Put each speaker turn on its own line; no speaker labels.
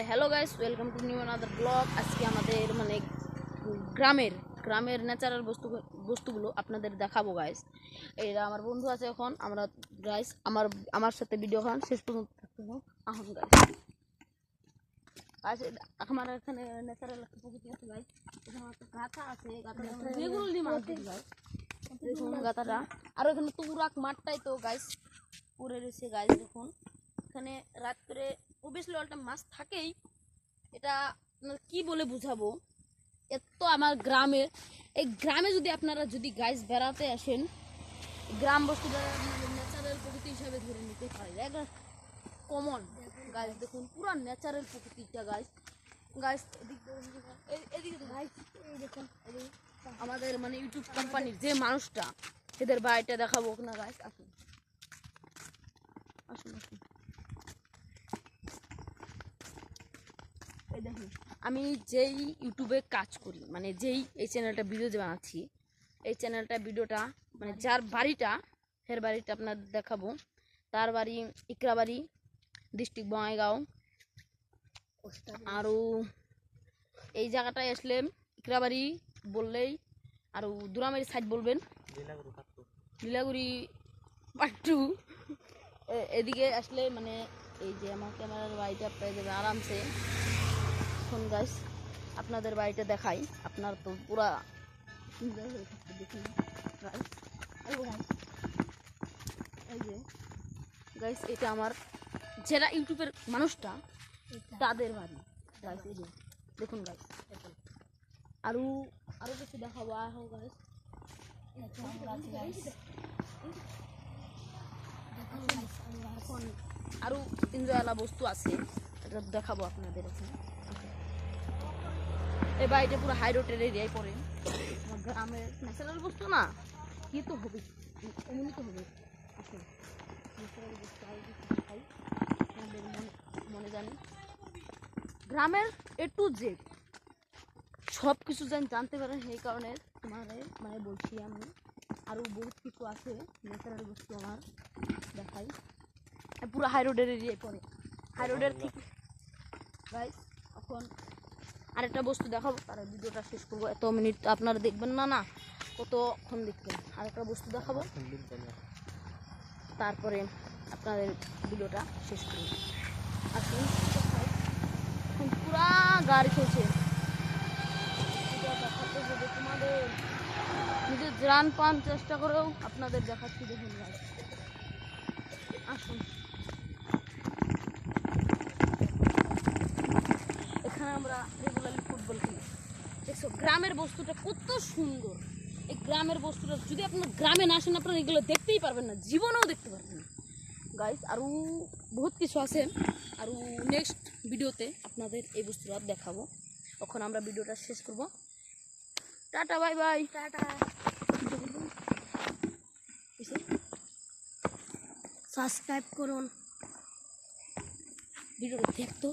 Hello guys, welcome to new another blog. আজকে আমাদের মানে গ্রামের ন্যাচারাল বস্তুগুলো আপনাদের দেখাবো গাইস। এরা আমার বন্ধু আছে, এখন আমরা গাইস আমার সাথে ভিডিও খান শেষ পর্যন্ত থাকতে হবে। আহন গাইস, আমার এখানে ন্যাচারাল একটা প্রকৃতি আছে গাইস। এখানে একটা গাথা আছে, গাথাটা যেগুলো দিয়ে মাছ দিই গাইস। দেখুন গাথাটা, আর এখানে তুরাক মাঠটাই তো গাইস পড়ে রয়েছে গাইস। দেখুন এখানে রাত্রে অবভিয়াসলি একটা মাছ থাকেই, এটা কি বলে বুঝাবো। এত আমার গ্রামে, এই গ্রামে যদি আপনারা গাইস বেড়াতে আসেন, গ্রাম বস্তুটা ন্যাচারাল প্রকৃতি হিসাবে ধরে নিতে পারে, একদম কমন গাইস। দেখুন পুরো ন্যাচারাল প্রকৃতিটা গাইস। এদিকে গাইস, এই দেখুন আমাদের মানে ইউটিউব কোম্পানির যে মানুষটা, এদের বাড়িটা দেখাবো না গাইস। আসুন আসুন আসুন। দেখুন, আমি যেই ইউটিউবে কাজ করি, মানে যেই এই চ্যানেলটা ভিডিও যে বানাচ্ছি, এই চ্যানেলটা ভিডিওটা মানে যার বাড়িটা, ফের বাড়িটা আপনাদের দেখাবো। তার বাড়ি ইকরাবাড়ি, ডিস্ট্রিক্ট বঙ্গাইগাঁও। আরও এই জায়গাটায় আসলে ইকরাবাড়ি বললেই, আর দুরামারি সাইড বলবেন, লীলাগুড়ি পাট্টু। এদিকে আসলে মানে এই যে আমার ক্যামেরার বাড়িটা পেয়ে যাবে আরামসে। এখন গাইস আপনাদের বাড়িটা দেখাই, আপনার তো পুরা সুন্দর হয়ে থাকতে দেখুন গাইস। এই যে গাইস, এটা আমার যারা ইউটিউবের মানুষটা তাদের বাড়ি গাইস। এই যে দেখুন গাইস, আরো কিছু দেখাবো গাইস। এখন আরো এনজয়ওয়ালা বস্তু আছে, এটা দেখাবো আপনাদের। এখানে এই বাড়িটা পুরো হাই রোডের এরিয়ায় পড়ে। গ্রামের ন্যাচারাল বস্তু না, কি তো হবে, এমনই তো হবে। আসুন ন্যাচারাল বস্তু আরো কিছু দেখাই আপনাদের মনে জানি। গ্রামের এ টু জেড সব কিছু জানতে পারেন, সেই কারণে মানে বলছি আমি। আরও বহুত কিছু আছে ন্যাচারাল বস্তু আমার দেখাই। পুরো হাই রোডের এরিয়ায় পড়ে, হাই রোডের ঠিক গাইস। এখন আরেকটা বস্তু দেখাবো, তার ভিডিওটা শেষ করবো। এত মিনিট আপনারা দেখবেন না, কতক্ষণ দেখবেন। আরেকটা বস্তু দেখাবো, তারপরে আপনাদের ভিডিওটা শেষ করবো। আসুন, এখন পুরা গাড়ি চলছে, দেখাতে হবে তোমাদের। নিজের জান পান চেষ্টা করেও আপনাদের দেখাচ্ছি। দেখুন গাইস, আসুন। এখানে আমরা রেগুলারলি ফুটবল খেলি। দেখছো গ্রামের বস্তুটা কত সুন্দর। এই গ্রামের বস্তুটা যদি আপনার গ্রামে না আসেন, আপনারা এগুলো দেখতেই পারবেন না, জীবনেও দেখতে পারবেন না গাইস। আরও বহুত কিছু আছে, আরও নেক্সট ভিডিওতে আপনাদের এই বস্তুটা দেখাবো। এখন আমরা ভিডিওটা শেষ করব। Tata, bye bye, tata. Subscribe করুন, ভিডিওটা দেখতো।